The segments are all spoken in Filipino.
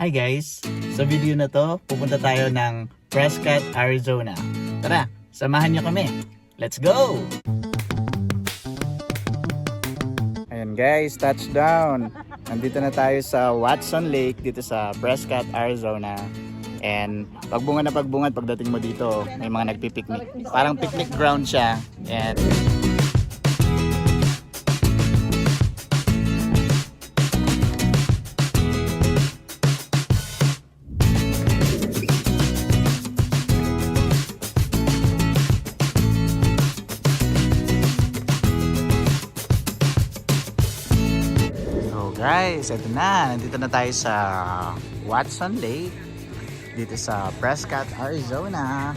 Hi guys! Sa video na to, pupunta tayo ng Prescott, Arizona. Tara, samahan niyo kami. Let's go! Ayan guys, touchdown! Nandito na tayo sa Watson Lake dito sa Prescott, Arizona. And pagbunga na pagbunga pagdating mo dito, may mga nagpipiknik. Parang picnic ground siya. And guys, eto na. Nandito na tayo sa Watson Lake dito sa Prescott, Arizona.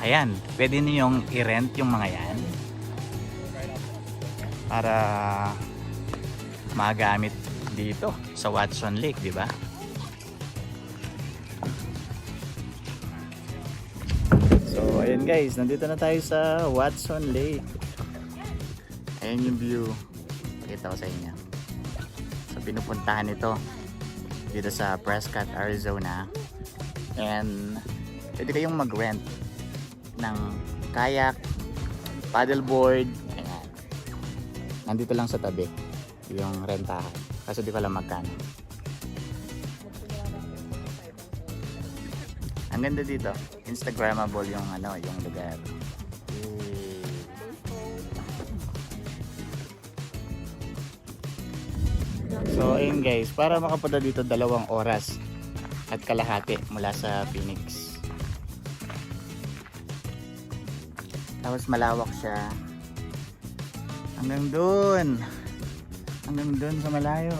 Ayan, pwede niyong i-rent yung mga yan para magamit dito sa Watson Lake, di ba? So, ayan guys, nandito na tayo sa Watson Lake. Ayan yung view. Pakita ko sa inyo. So pinupuntahan ito dito sa Prescott, Arizona. And pwede kayong mag-rent ng kayak, paddleboard. Ayan. Nandito lang sa tabi yung rentahan. Kasi di ko alam magkano. Ang ganda dito. Instagrammable yung yung lugar. So ayun guys, para makapunta dito 2 oras at kalahati mula sa Phoenix. Tapos malawak siya hanggang doon sa malayo.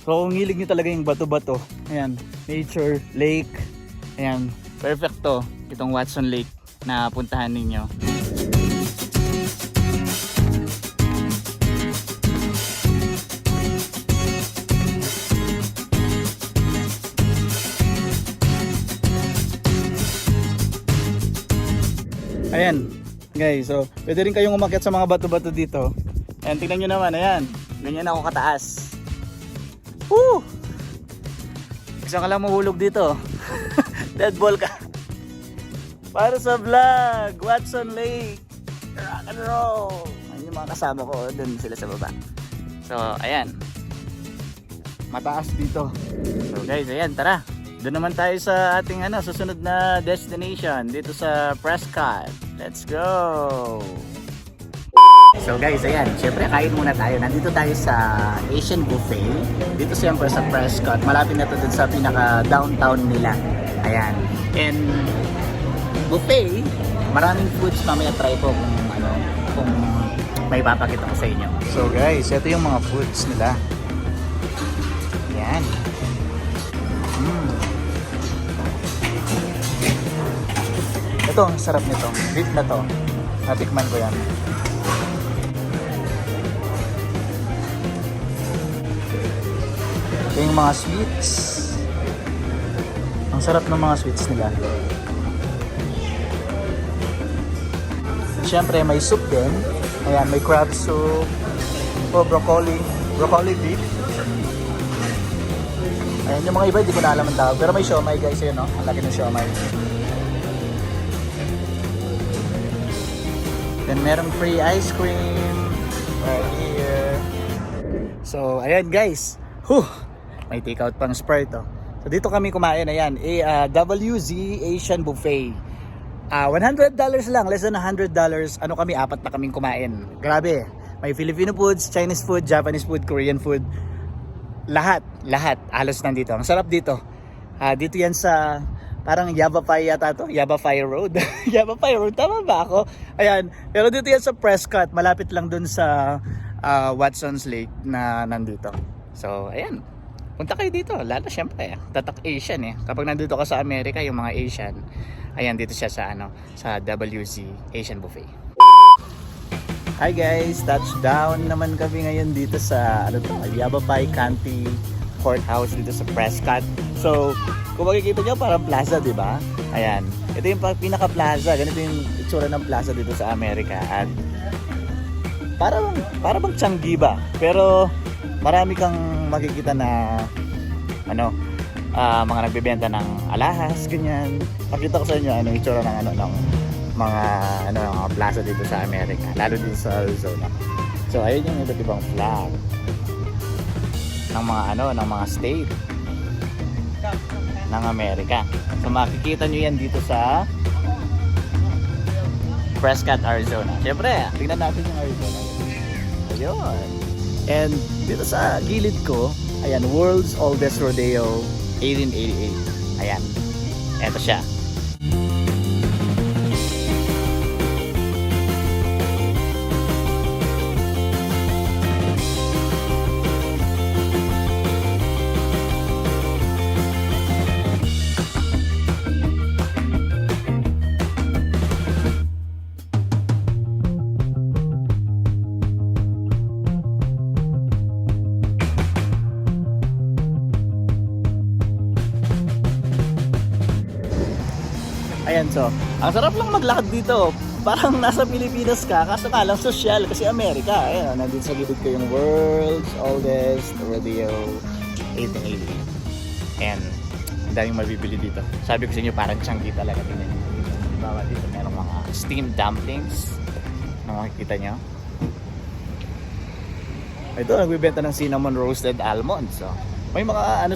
So kung hilig nyo talaga yung bato-bato, ayan, nature, lake, ayan, perfecto itong Watson Lake na puntahan ninyo. Ayan guys, so pwede rin kayong umakyat sa mga bato-bato dito. Ayan, tingnan nyo naman, ayan, ganyan ako kataas. Woo! Isang ka lang mahulog dito. Dead ball ka. Para sa vlog, Watson Lake, rock and roll. Ayan yung mga kasama ko, dun sila sa baba. So ayan, mataas dito. So guys, ayan, tara. Doon naman tayo sa ating susunod na destination dito sa Prescott. Let's go! So guys, ayan, syempre kain muna tayo. Nandito tayo sa Asian Buffet. Dito siyempre sa Prescott. Malapit na to dun sa pinaka downtown nila. Ayan. And buffet, maraming foods. Mamaya try ko kung may papakita ko sa inyo. So guys, ito yung mga foods nila. Ayan. Ito, ang sarap nito. Beef na to. Natikman ko yan. Ito yung mga sweets. Ang sarap ng mga sweets nila. Siyempre, may soup din. Ayan, may crab soup. O, broccoli beef. Ayan, yung mga iba, hindi ko na alam ang tawag. Pero may siomay guys, yun, no? Ang laki ng siomay. Then merong free ice cream right here. So ayan guys, may take out pang Sprite to. So dito kami kumain, ayan, WZ Asian Buffet. $100 lang, less than $100. Kami, 4 na kaming kumain. Grabe, may Filipino foods, Chinese food, Japanese food, Korean food. Lahat halos nandito. Ang sarap dito. Dito yan sa parang Yavapai yata to, Yavapai Road. Yavapai Road, tama ba ako? Ayan, pero dito yan sa Prescott, malapit lang dun sa Watson's Lake na nandito. So, ayan, punta kayo dito, lalo syempre, tatak Asian Kapag nandito ka sa Amerika, yung mga Asian, ayan, dito siya sa sa WZ Asian Buffet. Hi guys, touchdown naman kami ngayon dito sa Yavapai County Courthouse dito sa Prescott. So, kung makikita nyo, parang plaza, di ba? Ayan. Ito yung pinaka-plaza. Ganito yung itsura ng plaza dito sa Amerika. At para bang Changi ba? Pero marami kang makikita na mga nagbebenta ng alahas, ganyan. Pakita ko sa inyo ano itsura ng mga plaza dito sa Amerika, lalo dito sa Arizona. So ayun yung iba't ibang flag ng mga state ng Amerika. So makikita nyo yan dito sa Prescott, Arizona. Siyempre, tingnan natin yung Arizona. Ayun. And dito sa gilid ko, ayan, World's Oldest Rodeo 1888. Ayan. Eto siya. Ayan, so, ang sarap lang maglakad dito. Parang nasa Pilipinas ka, kaso nga lang social kasi Amerika. Ayan, nandito sa gilid ko yung World's Oldest Rodeo 1888. And, ang daming mabibili dito. Sabi ko sa inyo, parang Changi talaga. Bawa dito, merong mga steamed dumplings. Ano makikita nyo? Ito, nagbibenta ng cinnamon roasted almonds. So, may mga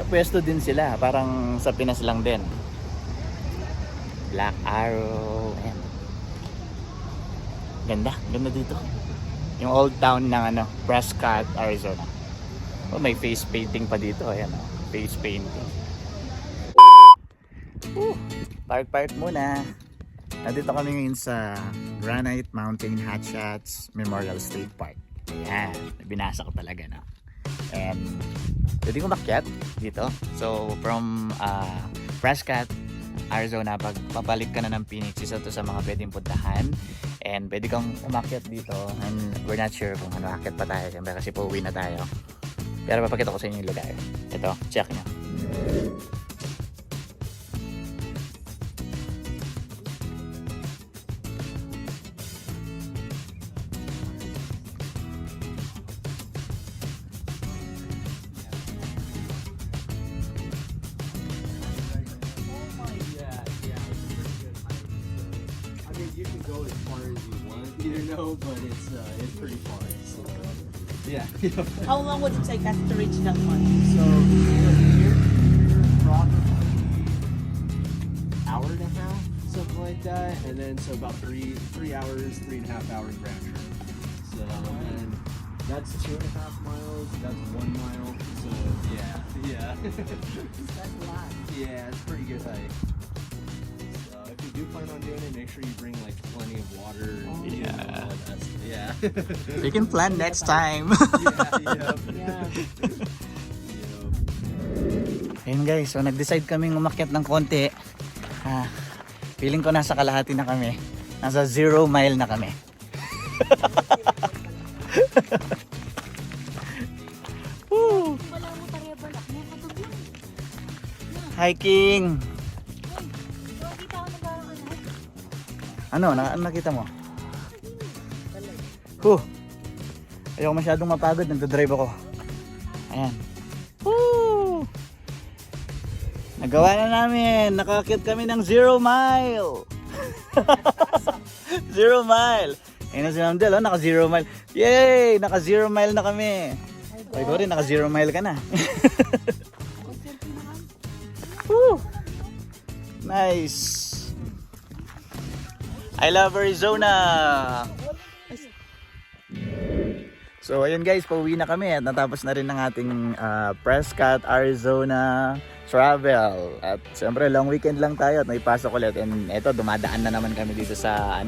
pwesto din sila. Parang sa Pinas lang din. Black Arrow. Ayan. Ganda dito. Yung old town ng Prescott, Arizona. Oh, may face painting pa dito. Ayan, face painting. Park muna. Nandito kami ngayon sa Granite Mountain Hotshots Memorial State Park. Ayan, binasa ko talaga na. And pwede ko makyat dito. So from Prescott, Arizona, pag papalik ka na ng Phoenix, isa to sa mga pwedeng puntahan. And pwede kang umakyat dito. And we're not sure kung akyat pa tayo. Siyempre kasi pauwi na tayo. Pero papakita ko sa inyo yung lugar. Ito, check nyo. You can go as far as you want, but it's pretty far. So, yeah. How long would it take us to reach that one? So here probably hour and a half, something like that, and then so about 3 hours, 3.5 hours round trip. So and that's 2.5 miles. That's 1 mile. So yeah. That's a lot. Yeah, it's pretty good hike. If you do plan on doing it, make sure you bring like plenty of water. Yeah. You can plan next time. Yeah. Ayun guys, so nag-decide kaming umakyat ng konti. Feeling ko nasa kalahati na kami. Nasa 0 mile na kami. Woo! Hiking! Ano nakita mo? Ayoko masyadong mapagod, nagdadrive ako. Ayan. Woo! Nagawa na namin, nakakit kami ng 0 mile. 0 mile. Ayun na si Ma'am Del, naka 0 mile. Yay! Naka 0 mile na kami. Ay ko rin, naka 0 mile ka na. Woo! Nice. I love Arizona. So ayun guys, pauwi na kami at natapos na rin ng ating Prescott, Arizona travel. At siyempre long weekend lang tayo at may pasok ulit. And eto, dumadaan na naman kami dito sa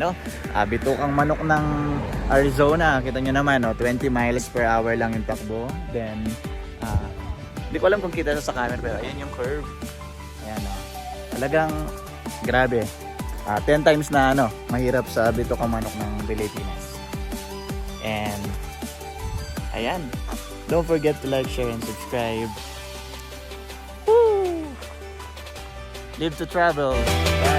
Bitukang Manok ng Arizona. Kita nyo naman, 20 miles per hour lang yung takbo. Then hindi ko alam kung kita sa camera, pero ayan yung curve. Ayan, talagang grabe. 10 times na mahirap sa Bitukang Manok ng Pilipinas. And ayan, don't forget to like, share, and subscribe. Woo! Live to travel. Bye!